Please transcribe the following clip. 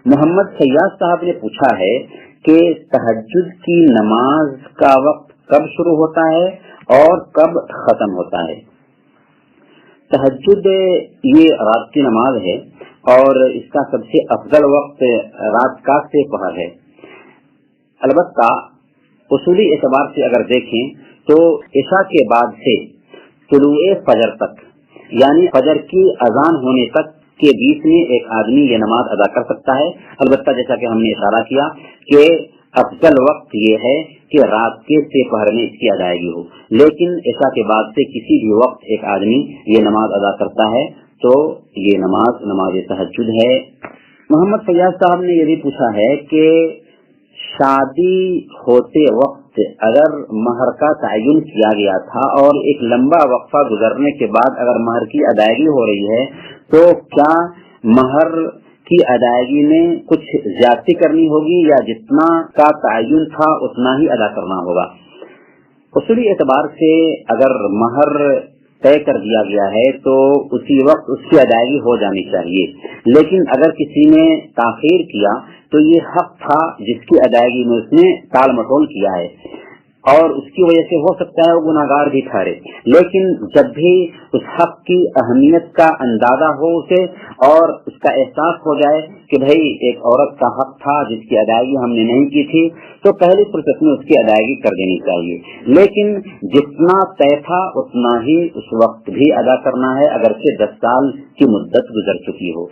محمد فیاض صاحب نے پوچھا ہے کہ تہجد کی نماز کا وقت کب شروع ہوتا ہے اور کب ختم ہوتا ہے؟ تہجد یہ رات کی نماز ہے اور اس کا سب سے افضل وقت رات کا سے پہر ہے۔ البتہ اصولی اعتبار سے اگر دیکھیں تو عشاء کے بعد سے طلوع فجر تک، یعنی فجر کی اذان ہونے تک کے بیچ میں ایک آدمی یہ نماز ادا کر سکتا ہے۔ البتہ جیسا کہ ہم نے اشارہ کیا کہ افضل وقت یہ ہے کہ رات کے سے پہر میں اس کی ادائیگی ہو، لیکن عشاء کے بعد سے کسی بھی وقت ایک آدمی یہ نماز ادا کرتا ہے تو یہ نماز تہجد ہے۔ محمد فیاض صاحب نے یہ بھی پوچھا ہے کہ شادی ہوتے وقت اگر مہر کا تعین کیا گیا تھا اور ایک لمبا وقفہ گزرنے کے بعد اگر مہر کی ادائیگی ہو رہی ہے تو کیا مہر کی ادائیگی میں کچھ زیادتی کرنی ہوگی یا جتنا کا تعین تھا اتنا ہی ادا کرنا ہوگا؟ اصولی اعتبار سے اگر مہر طے کر دیا گیا ہے تو اسی وقت اس کی ادائیگی ہو جانی چاہیے، لیکن اگر کسی نے تاخیر کیا تو یہ حق تھا جس کی ادائیگی میں اس نے ٹال مٹول کیا ہے اور اس کی وجہ سے ہو سکتا ہے وہ گناہگار بھی ٹھہرے، لیکن جب بھی اس حق کی اہمیت کا اندازہ ہو اسے اور اس کا احساس ہو جائے کہ بھئی ایک عورت کا حق تھا جس کی ادائیگی ہم نے نہیں کی تھی، تو پہلی فرصت میں اس کی ادائیگی کر دینی چاہیے، لیکن جتنا طے تھا اتنا ہی اس وقت بھی ادا کرنا ہے اگرچہ 10 سال کی مدت گزر چکی ہو۔